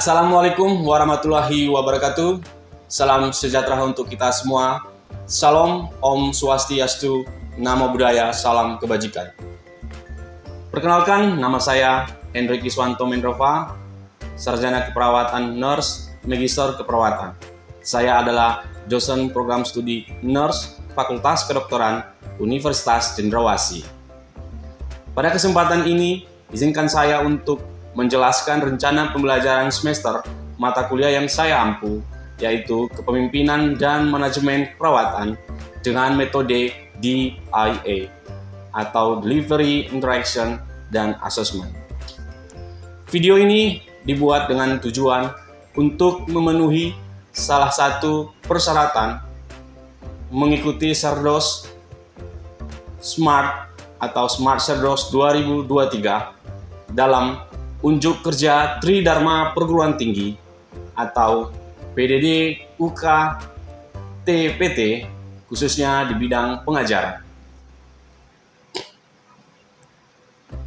Assalamualaikum warahmatullahi wabarakatuh. Salam sejahtera untuk kita semua. Salam, Om Swastiastu, Namo Buddhaya, salam kebajikan. Perkenalkan, nama saya Hendrik Iswanto Mendrova, Sarjana Keperawatan Nurse, Magister Keperawatan. Saya adalah dosen program studi Nurse Fakultas Kedokteran Universitas Cendrawasih. Pada kesempatan ini, izinkan saya untuk menjelaskan rencana pembelajaran semester mata kuliah yang saya ampu, yaitu Kepemimpinan dan Manajemen Keperawatan dengan metode DIA atau Delivery, Interaction, dan Assessment. Video ini dibuat dengan tujuan untuk memenuhi salah satu persyaratan mengikuti Cerdos Smart atau Smart Cerdos 2023 dalam Unjuk Kerja Tridharma Perguruan Tinggi atau PDD UK TPT, khususnya di bidang pengajaran.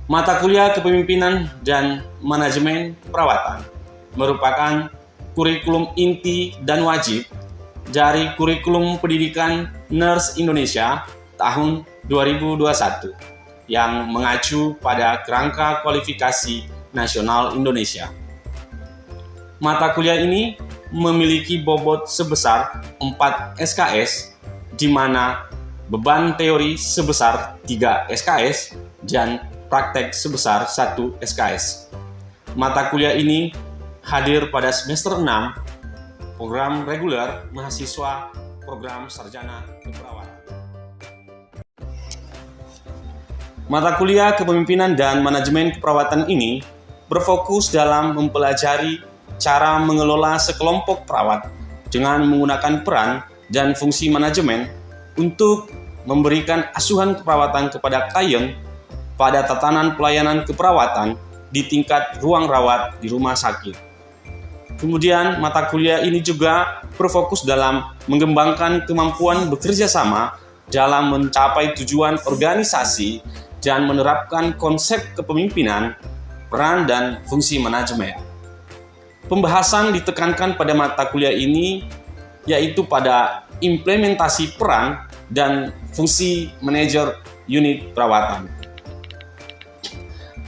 Mata kuliah Kepemimpinan dan Manajemen Keperawatan merupakan kurikulum inti dan wajib dari kurikulum pendidikan Nurse Indonesia tahun 2021 yang mengacu pada kerangka kualifikasi nasional Indonesia. Mata kuliah ini memiliki bobot sebesar 4 SKS, di mana beban teori sebesar 3 SKS dan praktek sebesar 1 SKS. Mata kuliah ini hadir pada semester 6 program reguler mahasiswa program sarjana keperawatan. Mata kuliah Kepemimpinan dan Manajemen Keperawatan ini berfokus dalam mempelajari cara mengelola sekelompok perawat dengan menggunakan peran dan fungsi manajemen untuk memberikan asuhan keperawatan kepada klien pada tatanan pelayanan keperawatan di tingkat ruang rawat di rumah sakit. Kemudian mata kuliah ini juga berfokus dalam mengembangkan kemampuan bekerja sama dalam mencapai tujuan organisasi dan menerapkan konsep kepemimpinan, peran, dan fungsi manajemen. Pembahasan ditekankan pada mata kuliah ini yaitu pada implementasi peran dan fungsi manajer unit perawatan.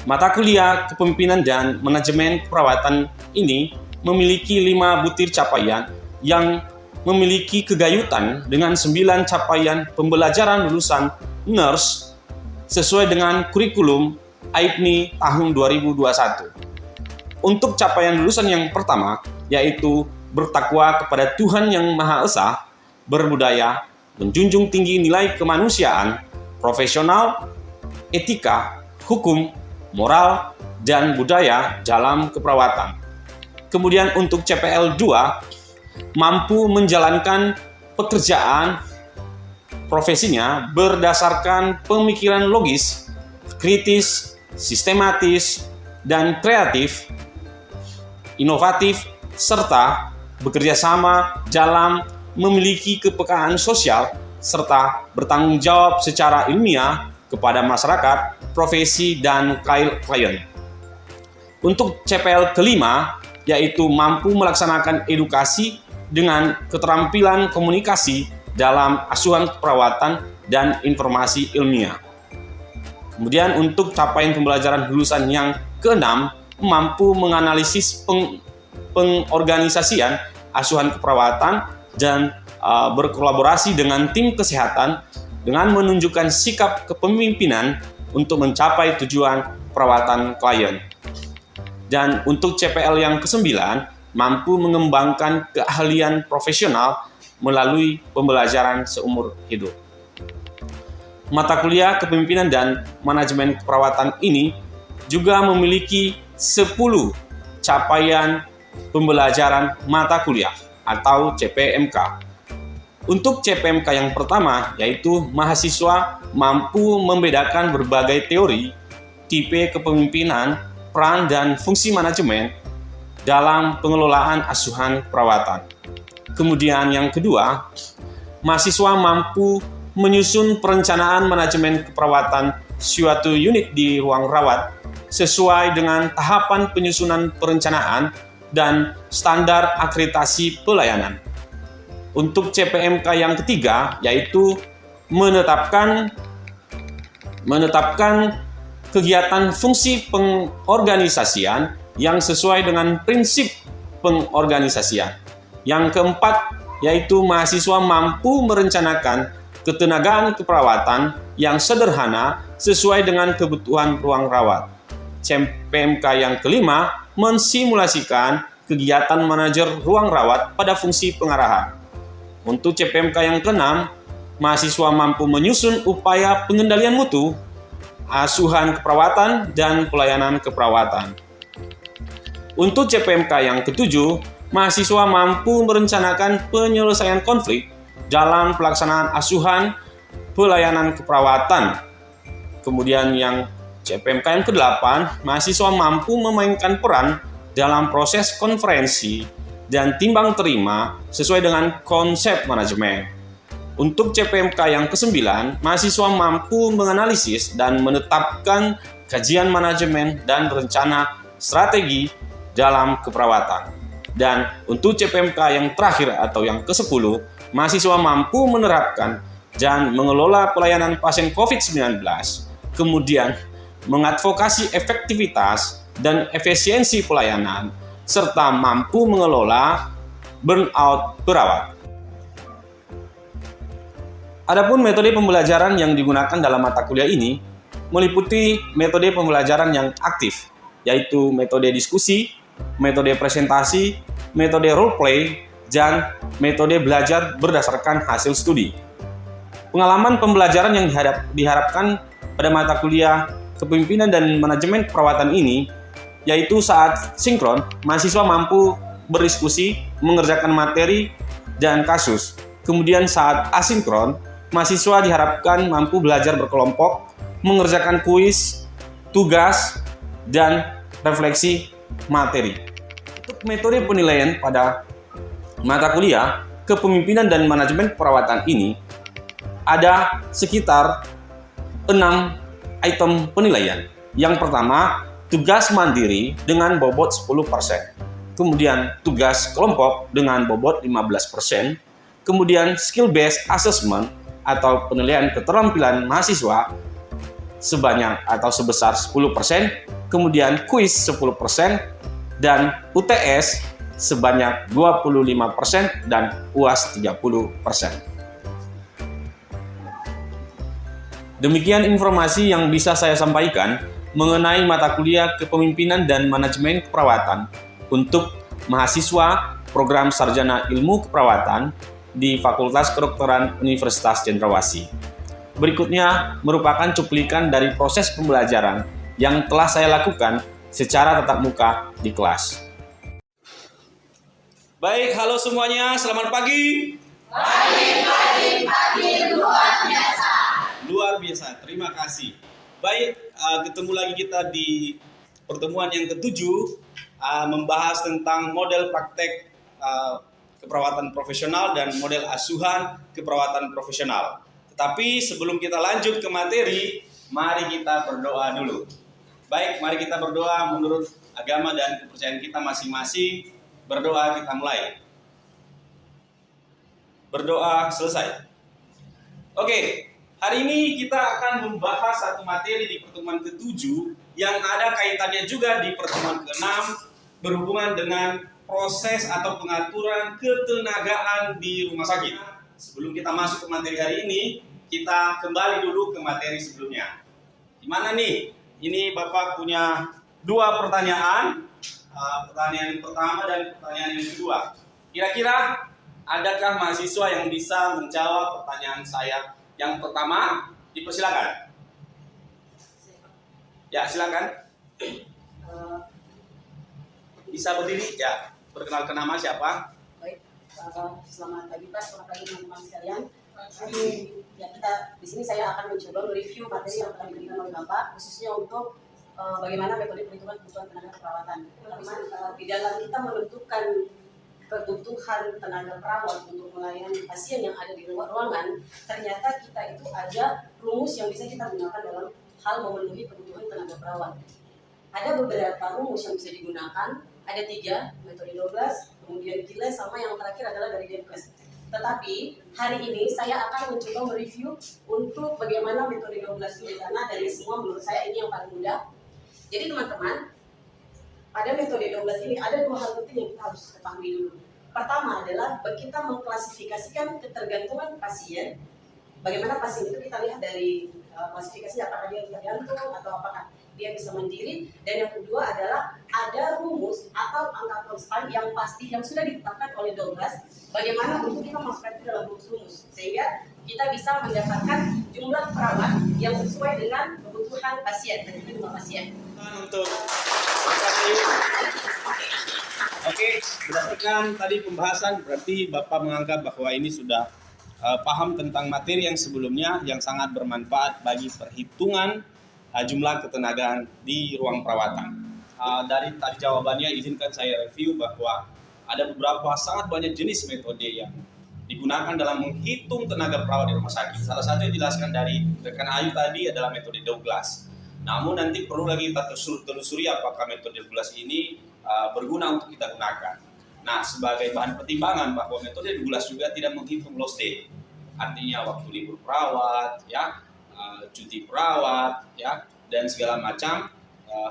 Mata kuliah Kepemimpinan dan Manajemen Keperawatan ini memiliki 5 butir capaian yang memiliki kegayutan dengan 9 capaian pembelajaran lulusan nurse sesuai dengan kurikulum AIPNI tahun 2021. Untuk capaian lulusan yang pertama, yaitu bertakwa kepada Tuhan Yang Maha Esa, berbudaya, menjunjung tinggi nilai kemanusiaan, profesional, etika, hukum, moral, dan budaya dalam keperawatan. Kemudian untuk CPL 2, mampu menjalankan pekerjaan profesinya berdasarkan pemikiran logis, kritis, sistematis, dan kreatif, inovatif, serta bekerja sama dalam memiliki kepekaan sosial serta bertanggung jawab secara ilmiah kepada masyarakat, profesi, dan klien. Untuk CPL kelima, yaitu mampu melaksanakan edukasi dengan keterampilan komunikasi dalam asuhan keperawatan dan informasi ilmiah. Kemudian untuk capaian pembelajaran lulusan yang keenam, mampu menganalisis pengorganisasian asuhan keperawatan dan berkolaborasi dengan tim kesehatan dengan menunjukkan sikap kepemimpinan untuk mencapai tujuan perawatan klien. Dan untuk CPL yang ke-9, mampu mengembangkan keahlian profesional melalui pembelajaran seumur hidup. Mata kuliah Kepemimpinan dan Manajemen Keperawatan ini juga memiliki 10 capaian pembelajaran mata kuliah atau CPMK. Untuk CPMK yang pertama, yaitu mahasiswa mampu membedakan berbagai teori, tipe kepemimpinan, peran, dan fungsi manajemen dalam pengelolaan asuhan perawatan. Kemudian yang kedua, mahasiswa mampu menyusun perencanaan manajemen keperawatan suatu unit di ruang rawat sesuai dengan tahapan penyusunan perencanaan dan standar akreditasi pelayanan. Untuk CPMK yang ketiga yaitu menetapkan kegiatan fungsi pengorganisasian yang sesuai dengan prinsip pengorganisasian. Yang keempat yaitu mahasiswa mampu merencanakan ketenagaan keperawatan yang sederhana sesuai dengan kebutuhan ruang rawat. CPMK yang kelima mensimulasikan kegiatan manajer ruang rawat pada fungsi pengarahan. Untuk CPMK yang keenam, mahasiswa mampu menyusun upaya pengendalian mutu, asuhan keperawatan, dan pelayanan keperawatan. Untuk CPMK yang ketujuh, mahasiswa mampu merencanakan penyelesaian konflik dalam pelaksanaan asuhan pelayanan keperawatan. Kemudian yang CPMK yang ke-8, mahasiswa mampu memainkan peran dalam proses konferensi dan timbang terima sesuai dengan konsep manajemen. Untuk CPMK yang ke-9, mahasiswa mampu menganalisis dan menetapkan kajian manajemen dan rencana strategi dalam keperawatan. Dan untuk CPMK yang terakhir atau yang ke-10, mahasiswa mampu menerapkan dan mengelola pelayanan pasien COVID-19, kemudian mengadvokasi efektivitas dan efisiensi pelayanan, serta mampu mengelola burnout perawat. Adapun metode pembelajaran yang digunakan dalam mata kuliah ini meliputi metode pembelajaran yang aktif, yaitu metode diskusi, metode presentasi, metode role play, dan metode belajar berdasarkan hasil studi. Pengalaman pembelajaran yang diharapkan pada mata kuliah Kepemimpinan dan Manajemen Keperawatan ini yaitu saat sinkron, mahasiswa mampu berdiskusi, mengerjakan materi dan kasus. Kemudian saat asinkron, mahasiswa diharapkan mampu belajar berkelompok, mengerjakan kuis, tugas, dan refleksi materi. Untuk metode penilaian pada mata kuliah Kepemimpinan dan Manajemen Keperawatan ini ada sekitar 6 item penilaian. Yang pertama, tugas mandiri dengan bobot 10%. Kemudian tugas kelompok dengan bobot 15%. Kemudian skill based assessment atau penilaian keterampilan mahasiswa sebanyak atau sebesar 10%. Kemudian kuis 10% dan UTS sebanyak 25% dan UAS 30%. Demikian informasi yang bisa saya sampaikan mengenai mata kuliah Kepemimpinan dan Manajemen Keperawatan untuk mahasiswa program Sarjana Ilmu Keperawatan di Fakultas Kedokteran Universitas Cendrawasih. Berikutnya merupakan cuplikan dari proses pembelajaran yang telah saya lakukan secara tatap muka di kelas. Baik, halo semuanya, selamat pagi. Pagi, luar biasa, terima kasih. Baik, ketemu lagi kita di pertemuan yang ke-7 membahas tentang model praktek keperawatan profesional dan model asuhan keperawatan profesional. Tetapi sebelum kita lanjut ke materi, mari kita berdoa dulu. Baik, mari kita berdoa menurut agama dan kepercayaan kita masing-masing. Berdoa, kita mulai. Berdoa selesai. Oke. Hari ini kita akan membahas satu materi di pertemuan ke-7 yang ada kaitannya juga di pertemuan ke-6 berhubungan dengan proses atau pengaturan ketenagaan di rumah sakit. Sebelum kita masuk ke materi hari ini, kita kembali dulu ke materi sebelumnya. Gimana nih? Ini Bapak punya 2 pertanyaan, pertanyaan yang pertama dan pertanyaan yang kedua. Kira-kira adakah mahasiswa yang bisa menjawab pertanyaan saya? Yang pertama, dipersilakan. Ya, silakan. Bisa berdiri? Ya, perkenalkan nama siapa? Baik, selamat pagi Pak, selamat pagi teman-teman sekalian. Ya, di sini saya akan mencoba mereview materi yang telah diberikan oleh Bapak, khususnya untuk bagaimana metode perhitungan kebutuhan tenaga keperawatan. Di dalam kita menentukan kebutuhan tenaga perawat untuk melayani pasien yang ada di ruangan, ternyata kita itu ada rumus yang bisa kita gunakan dalam hal memenuhi kebutuhan tenaga perawat. Ada beberapa rumus yang bisa digunakan, ada 3, metode 12, kemudian Gilles, sama yang terakhir adalah dari Debkes. Tetapi hari ini saya akan mencoba mereview untuk bagaimana metode 12 ini, karena dari semua menurut saya ini yang paling mudah. Jadi teman-teman, pada metode 12 ini ada 2 hal penting yang kita harus ketahui dulu. Pertama adalah kita mengklasifikasikan ketergantungan pasien. Bagaimana pasien itu kita lihat dari klasifikasinya, apakah dia tergantung atau apakah dia bisa mandiri. Dan yang kedua adalah ada rumus atau angka konstan yang pasti yang sudah ditetapkan oleh 12. Bagaimana untuk kita masukkan ke dalam rumus-rumus sehingga kita bisa mendapatkan jumlah perawat yang sesuai dengan kebutuhan pasien dan jumlah pasien. Untuk Oke, berdasarkan tadi pembahasan, berarti Bapak menganggap bahwa ini sudah paham tentang materi yang sebelumnya yang sangat bermanfaat bagi perhitungan jumlah ketenagaan di ruang perawatan. Dari tadi jawabannya, izinkan saya review bahwa ada beberapa sangat banyak jenis metode yang digunakan dalam menghitung tenaga perawat di rumah sakit. Salah satu yang dijelaskan dari rekan Ayu tadi adalah metode Douglas. Namun nanti perlu lagi kita telusuri apakah metode Douglas ini berguna untuk kita gunakan. Nah, sebagai bahan pertimbangan bahwa metode Douglas juga tidak menghitung lost day, artinya waktu libur perawat, ya, cuti perawat, ya, dan segala macam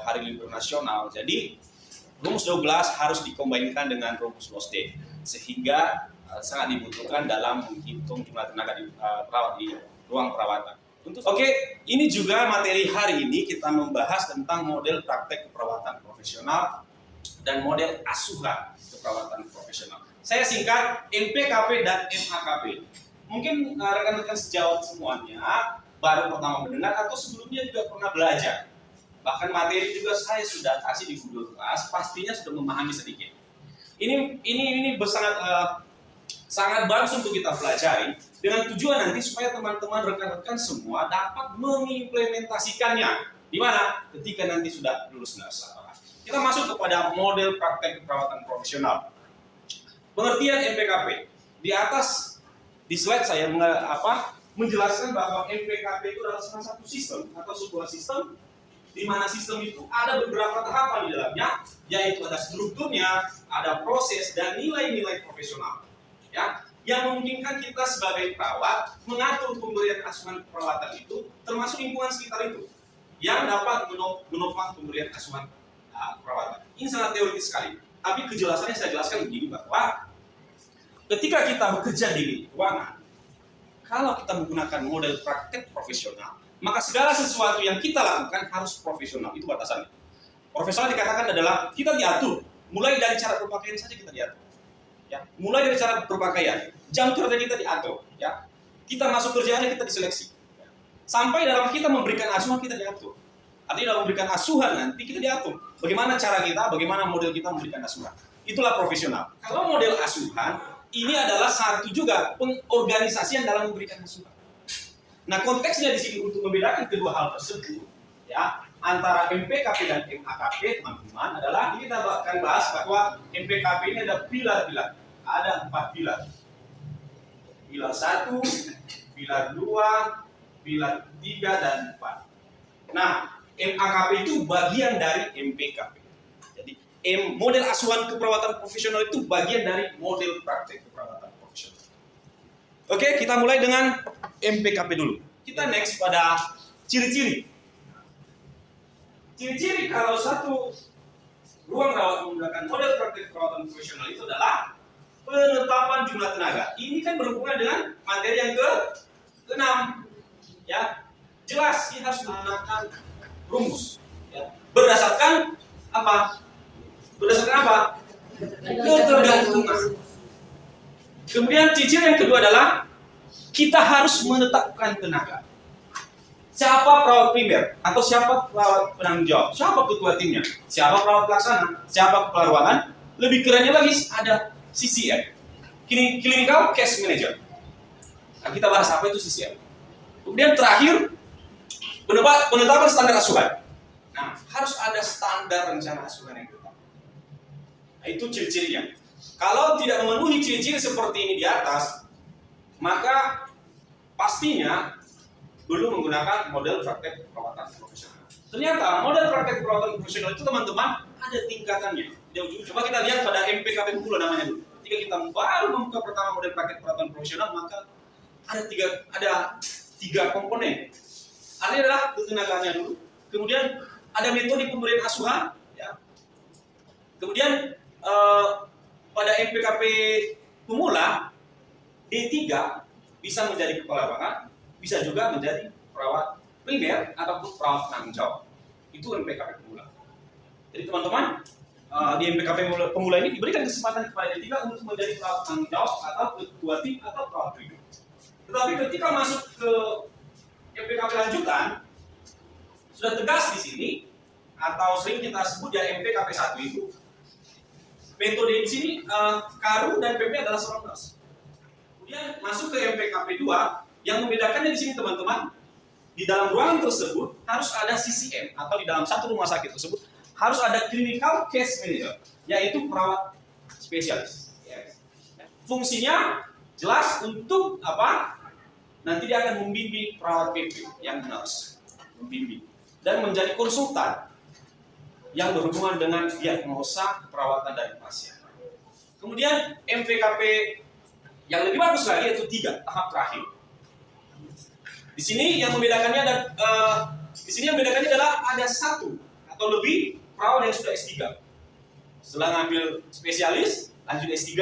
hari libur nasional. Jadi rumus Douglas harus dikombinkan dengan rumus lost day, sehingga sangat dibutuhkan dalam menghitung jumlah tenaga perawat di ruang perawatan. Oke, ini juga materi hari ini kita membahas tentang model praktek keperawatan profesional dan model asuhan keperawatan profesional. Saya singkat MPKP dan MAKP. Mungkin rekan-rekan sejawat semuanya baru pertama mendengar atau sebelumnya juga pernah belajar. Bahkan materi juga saya sudah kasih di Google Class, pastinya sudah memahami sedikit. Ini sangat bagus untuk kita pelajari dengan tujuan nanti supaya teman-teman rekan-rekan semua dapat mengimplementasikannya. Di mana? Ketika nanti sudah lulus nasabah. Kita masuk kepada model praktek keperawatan profesional. Pengertian MPKP. Di atas di slide saya menjelaskan bahwa MPKP itu adalah salah satu sistem atau sebuah sistem di mana sistem itu ada beberapa tahapan di dalamnya, yaitu ada strukturnya, ada proses dan nilai-nilai profesional. Ya, yang memungkinkan kita sebagai perawat mengatur pemberian asuhan perawatan itu, termasuk lingkungan sekitar itu, yang dapat menopang pemberian asuhan perawatan. Ini sangat teoritis sekali, tapi kejelasannya saya jelaskan begini bahwa ketika kita bekerja di ruangan, kalau kita menggunakan model praktek profesional, maka segala sesuatu yang kita lakukan harus profesional. Itu batasannya. Profesional dikatakan adalah kita diatur, mulai dari cara berpakaian saja kita diatur. Ya, mulai dari cara berpakaian, jam kerja kita diatur, ya. Kita masuk kerjaannya kita diseleksi. Ya. Sampai dalam kita memberikan asuhan kita diatur. Artinya dalam memberikan asuhan nanti kita diatur. Bagaimana cara kita, bagaimana model kita memberikan asuhan. Itulah profesional. Kalau model asuhan, ini adalah satu juga pengorganisasian dalam memberikan asuhan. Nah, konteksnya di sini untuk membedakan kedua hal tersebut, ya, antara MPKP dan MAKP, teman-teman, adalah ini kita akan bahas bahwa MPKP ini ada pilar-pilar. Ada 4 pilar. Pilar 1, pilar 2, pilar 3, dan 4. Nah, MAKP itu bagian dari MPKP. Jadi, model asuhan keperawatan profesional itu bagian dari model praktek keperawatan profesional. Oke, kita mulai dengan MPKP dulu. Kita next pada ciri-ciri. Ciri-ciri kalau satu ruang rawat menggunakan model praktek perawatan profesional itu adalah penetapan jumlah tenaga. Ini kan berhubungan dengan materi yang ke-6. Ya, jelas ini harus menggunakan rumus. Ya. Berdasarkan apa? Berdasarkan apa? Ketergantungan. Kemudian ciri yang kedua adalah kita harus menetapkan tenaga. Siapa perawat primer atau siapa perawat penanggung jawab? Siapa ketua timnya? Siapa perawat pelaksana? Siapa kepala ruangan? Lebih kerennya lagi ada CCM, Clinical Case Manager. Nah, kita bahas apa itu CCM. Kemudian terakhir penetapan standar asuhan. Nah, harus ada standar rencana asuhan yang tetap. Nah, itu ciri-cirinya. Kalau tidak memenuhi ciri-ciri seperti ini di atas, maka pastinya belum menggunakan model praktek perawatan profesional. Ternyata model praktek perawatan profesional itu teman-teman ada tingkatannya. Coba kita lihat pada MPKP pemula namanya dulu. Ketika kita baru membuka pertama model praktek perawatan profesional, maka ada tiga komponen. Artinya adalah ketenagaannya dulu. Kemudian ada metode pemberian asuhan. Ya. Kemudian pada MPKP pemula D3 bisa menjadi kepala ruangan, bisa juga menjadi perawat primer ataupun perawat penanggung jawab. Itu MPKP pemula. Jadi teman-teman, di MPKP pemula ini diberikan kesempatan kepada D3 untuk menjadi perawat penanggung jawab atau ketua tim atau perawat primer. Tetapi ketika masuk ke MPKP lanjutan, sudah tegas di sini, atau sering kita sebut ya MPKP 1 itu, metode di sini KARU dan PP adalah seorang nurse. Kemudian masuk ke MPKP 2, yang membedakannya di sini teman-teman, di dalam ruangan tersebut harus ada CCM, atau di dalam satu rumah sakit tersebut harus ada clinical case manager, yaitu perawat spesialis. Fungsinya jelas untuk apa? Nanti dia akan membimbing perawat PP yang nurse, membimbing dan menjadi konsultan yang berhubungan dengan diagnosa perawatan dari pasien. Kemudian MPKP yang lebih bagus lagi yaitu 3 tahap terakhir. Di sini yang membedakannya adalah ada 1 atau lebih perawat yang sudah S3. Setelah ngambil spesialis, lanjut S3,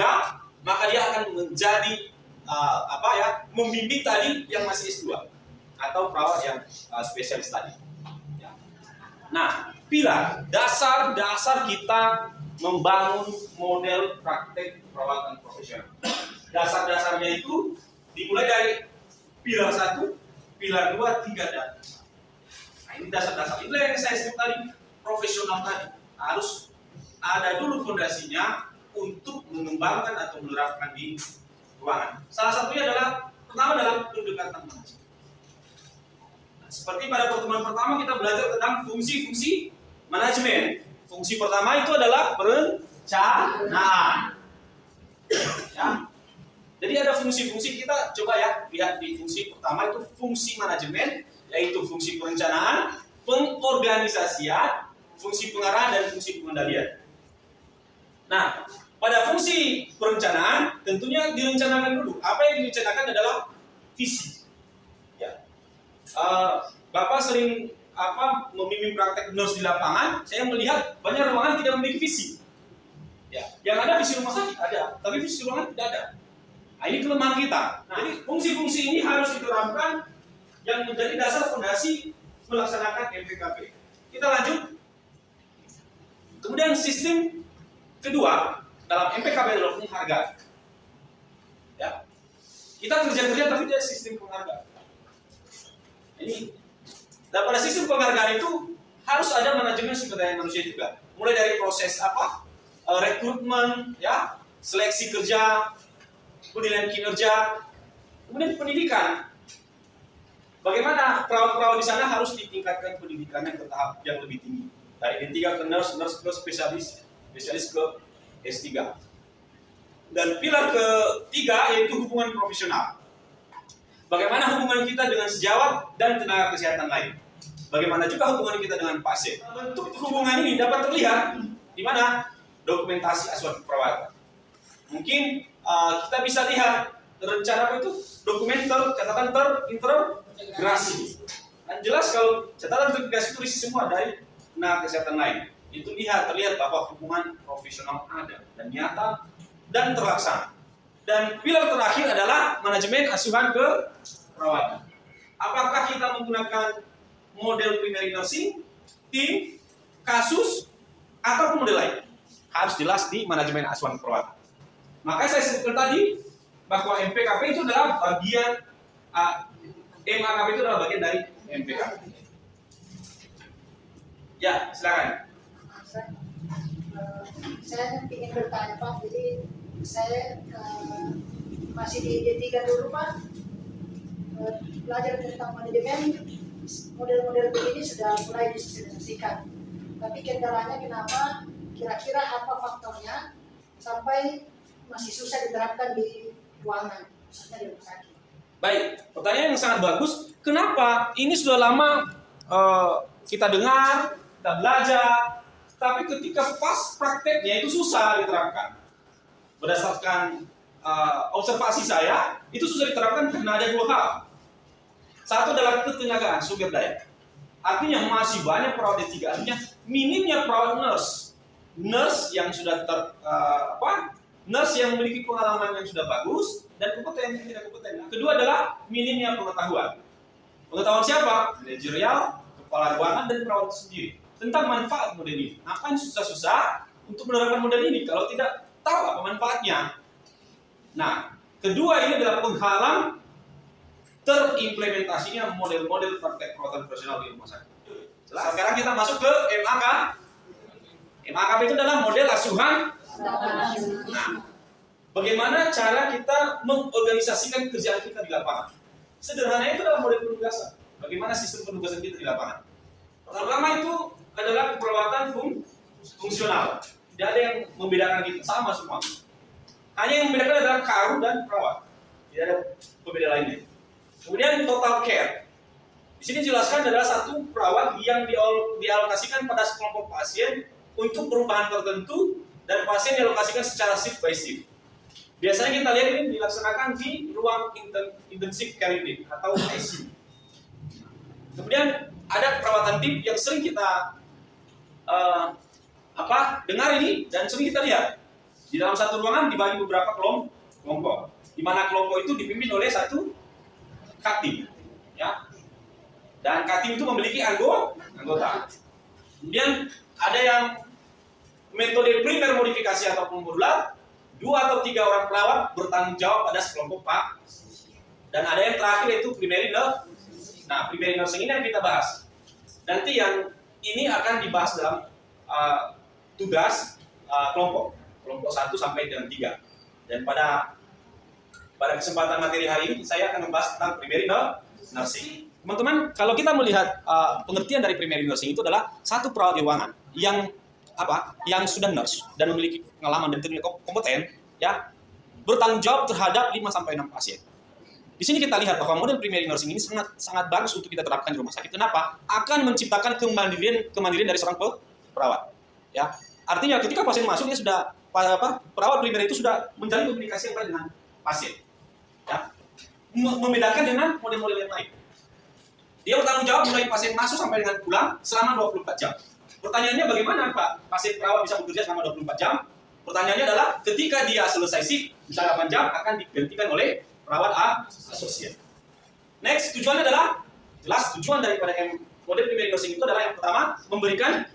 maka dia akan menjadi membimbing tadi yang masih S2 atau perawat yang spesialis tadi. Ya. Nah, pilar dasar kita membangun model praktek perawatan profesional. Dasar-dasarnya itu dimulai dari pilar 1, pilar 2, 3 dan. Nah, ini dasar-dasar. Itu yang saya sebut tadi, profesional tadi. Harus ada dulu fondasinya untuk mengembangkan atau menerapkan di ruangan. Salah satunya adalah pertama dalam pendekatan manajemen. Nah, seperti pada pertemuan pertama kita belajar tentang fungsi-fungsi manajemen. Fungsi pertama itu adalah perencanaan. Ya. Jadi ada fungsi-fungsi, kita coba ya lihat di fungsi pertama itu fungsi manajemen, yaitu fungsi perencanaan, pengorganisasian, fungsi pengarahan dan fungsi pengendalian. Nah, pada fungsi perencanaan tentunya direncanakan dulu. Apa yang direncanakan adalah visi. Ya. Bapak sering membimbing praktek nurse di lapangan, saya melihat banyak ruangan tidak memiliki visi. Ya, yang ada visi rumah sakit ada, tapi visi ruangan tidak ada. Nah, ini kelemahan kita. Nah, jadi fungsi-fungsi ini harus diterapkan yang menjadi dasar fondasi melaksanakan MPKP. Kita lanjut. Kemudian sistem kedua dalam MPKP adalah penghargaan. Ya, kita kerja tapi dia sistem penghargaan. Ini. Dan pada sistem penghargaan itu harus ada manajemen sumber daya manusia juga. Mulai dari proses rekrutmen, ya, seleksi kerja, penilaian kinerja, kemudian pendidikan. Bagaimana perawat-perawat di sana harus ditingkatkan pendidikannya ke tahap yang lebih tinggi. Dari D3 ke nurse ke spesialis ke S3. Dan pilar ketiga yaitu hubungan profesional. Bagaimana hubungan kita dengan sejawat dan tenaga kesehatan lain? Bagaimana juga hubungan kita dengan pasien? Bentuk hubungan ini dapat terlihat di mana dokumentasi asuhan keperawatan. Mungkin kita bisa lihat rencana apa itu catatan terintegrasi. Dan jelas kalau catatan terintegrasi itu isi semua dari tenaga kesehatan lain. Itu terlihat bahwa hubungan profesional ada dan nyata dan terlaksana. Dan pilar terakhir adalah manajemen asuhan keperawatan. Apakah kita menggunakan model primary nursing, tim, kasus, atau model lain? Harus jelas di manajemen asuhan keperawatan. Makanya saya sebutkan tadi bahwa MPKP itu adalah bagian MAKP itu adalah bagian dari MPKP. Ya, silakan. Saya ingin bertanya Pak, jadi saya masih di D3 dulu Pak, belajar tentang manajemen, model-model begini sudah mulai disosialisasikan. Tapi kendalanya kenapa, kira-kira apa faktornya sampai masih susah diterapkan di ruangan, khususnya di rumah sakit. Baik, pertanyaan yang sangat bagus. Kenapa ini sudah lama kita dengar, kita belajar, tapi ketika pas prakteknya itu susah diterapkan. Berdasarkan observasi saya, itu susah diterapkan karena ada dua hal. Satu adalah ketenagaan sumber daya. Artinya masih banyak perawat D3, artinya minimnya perawat nurse yang sudah nurse yang memiliki pengalaman yang sudah bagus dan kompeten yang tidak kompeten. Kedua adalah minimnya pengetahuan. Pengetahuan siapa? Manajerial, kepala ruangan, dan perawat itu sendiri tentang manfaat model ini. Ngapain susah-susah untuk menerapkan model ini kalau tidak tahu apa manfaatnya? Nah, kedua ini adalah penghalang terimplementasinya model-model praktek perawatan profesional di rumah sakit. Sekarang kita masuk ke MAK. MAKP itu adalah model asuhan. Nah, bagaimana cara kita mengorganisasikan kerjaan kita di lapangan? Sederhananya itu adalah model penugasan. Bagaimana sistem penugasan kita di lapangan? Pertama itu adalah keperawatan fungsional. Tidak ada yang membedakan kita, sama semua. Hanya yang membedakan adalah karu dan perawat. Tidak ada pembeda lainnya. Kemudian total care. Di sini jelaskan adalah satu perawat yang dialokasikan pada sekelompok pasien untuk perubahan tertentu dan pasien dialokasikan secara shift by shift. Biasanya kita lihat ini dilaksanakan di ruang intensive care unit atau ICU. Kemudian ada perawatan tim yang sering kita dengar ini dan sering kita lihat. Di dalam satu ruangan dibagi beberapa kelompok, di mana kelompok itu dipimpin oleh satu katim, ya. Dan katim itu memiliki anggota. Kemudian ada yang metode primer modifikasi ataupun modular, 2 atau 3 orang perawat bertanggung jawab pada sekelompok Pak. Dan ada yang terakhir yaitu primary nursing. Nah, primary nursing ini yang kita bahas. Nanti yang ini akan dibahas dalam tugas kelompok 1 sampai dengan 3. Dan pada kesempatan materi hari ini saya akan membahas tentang primary nursing. Teman-teman, kalau kita melihat pengertian dari primary nursing itu adalah satu perawat di ruangan yang sudah nurse dan memiliki pengalaman dan kompeten, ya, bertanggung jawab terhadap 5 sampai 6 pasien. Di sini kita lihat bahwa model primary nursing ini sangat bagus untuk kita terapkan di rumah sakit. Kenapa? Akan menciptakan kemandirian dari seorang perawat. Ya, artinya ketika pasien masuk dia sudah perawat primer itu sudah menjalin komunikasi yang baik dengan pasien. Ya, membedakan dengan model-model yang lain. Dia bertanggung jawab mulai pasien masuk sampai dengan pulang selama 24 jam. Pertanyaannya bagaimana Pak pasien perawat bisa bekerja selama 24 jam? Pertanyaannya adalah ketika dia selesai shift, misalnya 8 jam, akan digantikan oleh perawat asosiat. Next, tujuannya adalah, jelas tujuan daripada model primary nursing itu adalah yang pertama, memberikan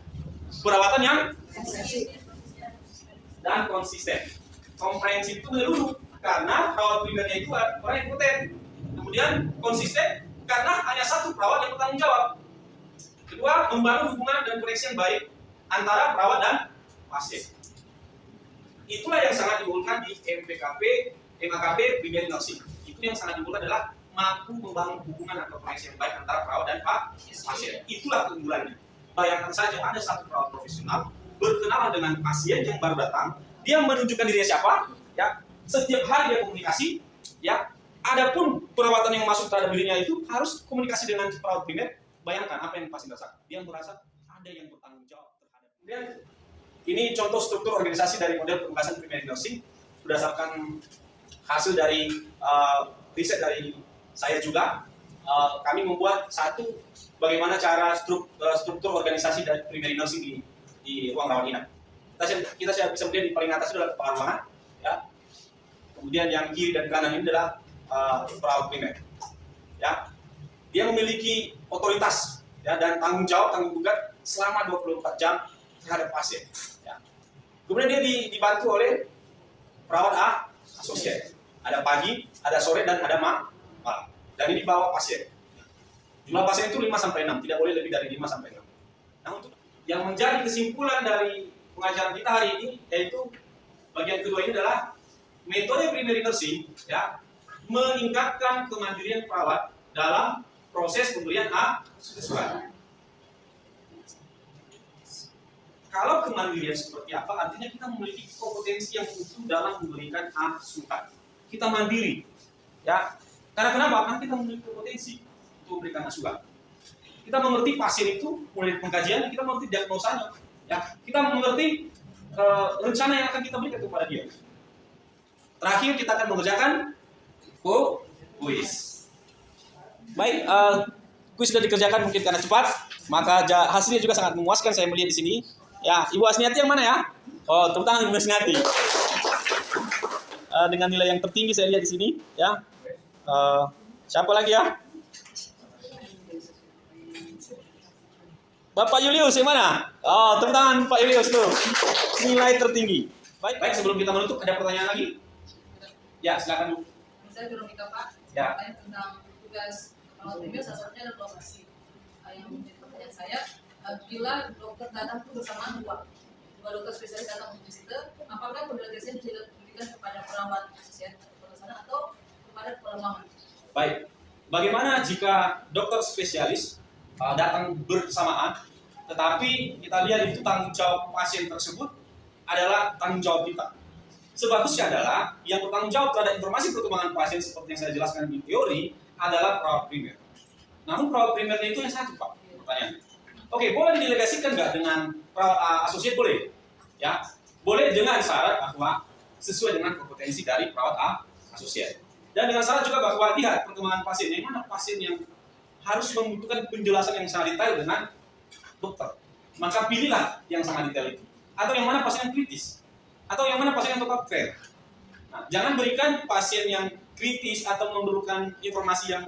perawatan yang dan konsisten. Komprehensif itu menyeluruh, karena perawat primernya itu orang yang kompeten. Kemudian konsisten, karena hanya satu perawat yang bertanggung jawab. Kedua, membangun hubungan dan koneksi yang baik antara perawat dan pasien. Itulah yang sangat diunggulkan di MAKP primary nursing. Itu yang sangat diunggulkan adalah mampu membangun hubungan atau koneksi yang baik antara perawat dan pasien. Itulah keunggulannya. Bayangkan saja ada satu perawat profesional berkenalan dengan pasien yang baru datang, dia menunjukkan dirinya siapa, ya. Setiap hari dia komunikasi, ya. Adapun perawatan yang masuk terhadap dirinya itu harus komunikasi dengan perawat primer. Bayangkan apa yang pasien rasa. Dia merasa ada yang bertanggung jawab terhadap. Kemudian ini contoh struktur organisasi dari model penugasan primary nursing berdasarkan hasil dari riset dari saya juga. Kami membuat satu bagaimana cara struktur organisasi dari primary nursing di ruang rawat inap. Kita bisa melihat di paling atas adalah kepala ruangan, ya. Kemudian yang kiri dan kanan ini adalah perawat primer, ya. Dia memiliki otoritas, ya, dan tanggung gugat selama 24 jam terhadap pasien. Ya. Kemudian dia dibantu oleh perawat asosiat. Ada pagi, ada sore, dan ada malam. Dan ini bawa pasien. Jumlah pasien itu 5 sampai 6, tidak boleh lebih dari 5 sampai 6. Nah, untuk yang menjadi kesimpulan dari pengajaran kita hari ini, yaitu bagian kedua ini adalah metode primary nursing, ya, meningkatkan kemandirian perawat dalam proses pemberian asuhan. Kalau kemandirian seperti apa? Artinya kita memiliki kompetensi yang utuh dalam memberikan asuhan. Kita mandiri, ya. Karena kenapa? Karena kita memiliki kompetensi untuk memberikan asuhan. kita mengerti pasien itu mulai dari pengkajian, kita mengerti diagnosanya, ya, kita mengerti rencana yang akan kita berikan kepada dia. Terakhir kita akan mengerjakan kuis. Baik, kuis sudah dikerjakan mungkin karena cepat, maka hasilnya juga sangat memuaskan saya melihat di sini. Ya, Ibu Asniati yang mana ya? Oh, tepuk tangan Ibu Asniati. Dengan nilai yang tertinggi saya lihat di sini, ya. Siapa lagi ya? Bapak Julius yang mana? Oh, tepuk tangan Pak Julius tuh. Nilai tertinggi. Baik, sebelum kita menutup ada pertanyaan lagi? Ya, silakan Bu. Saya Veronica Pak. Ya. Saya tentang tugas kepala primer salah satunya adalah lokasi. Yang menjadi pertanyaan saya, bila dokter datang itu bersamaan dua dokter spesialis datang untuk visit, apakah pendelegasian bisa diberikan kepada perawat asisten atau kepada kepala ruangan? Baik. Bagaimana jika dokter spesialis datang bersamaan, tetapi kita lihat itu tanggung jawab pasien tersebut adalah tanggung jawab kita. Sebagusnya adalah yang bertanggung jawab terhadap informasi perkembangan pasien seperti yang saya jelaskan di teori adalah perawat primer. Namun perawat primernya itu yang satu Pak, pertanyaan. Oke, boleh didelegasikan nggak dengan asosiat? Boleh, ya. Boleh dengan syarat bahwa sesuai dengan kompetensi dari perawat asosiat. Dan dengan syarat juga bahwa lihat perkembangan pasien, yang mana pasien yang harus membutuhkan penjelasan yang sangat detail dengan dokter. Maka pilihlah yang sangat detail itu. Atau yang mana pasien yang kritis. Atau yang mana pasien yang tetap fair. Nah, jangan berikan pasien yang kritis atau memerlukan informasi yang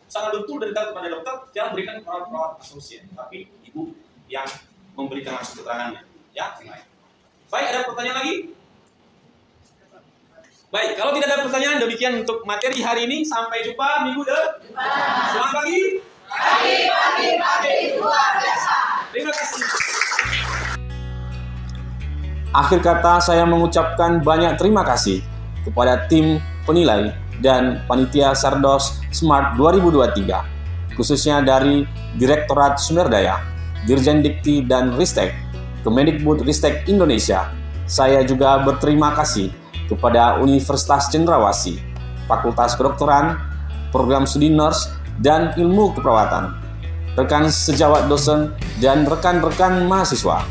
sangat betul dari kepada dokter, jangan berikan perawat asosiat, tapi ibu yang memberikan langsung keterangannya. Ya, baik, ada pertanyaan lagi? Baik, kalau tidak ada pertanyaan, demikian untuk materi hari ini. Sampai jumpa minggu depan. Selamat pagi. Pagi, luar biasa. Terima kasih. Akhir kata saya mengucapkan banyak terima kasih kepada tim penilai dan panitia Sardos Smart 2023, khususnya dari Direktorat Sumber Daya, Dirjen Dikti dan Ristek, Kemendikbud-Ristek Indonesia. Saya juga berterima kasih kepada Universitas Cendrawasih, Fakultas Kedokteran, Program Studi Nurse dan Ilmu Keperawatan, rekan sejawat dosen dan rekan-rekan mahasiswa.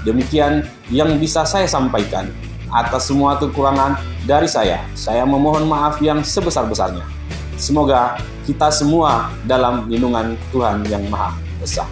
Demikian yang bisa saya sampaikan. Atas semua kekurangan dari saya memohon maaf yang sebesar-besarnya. Semoga kita semua dalam lindungan Tuhan Yang Maha Esa.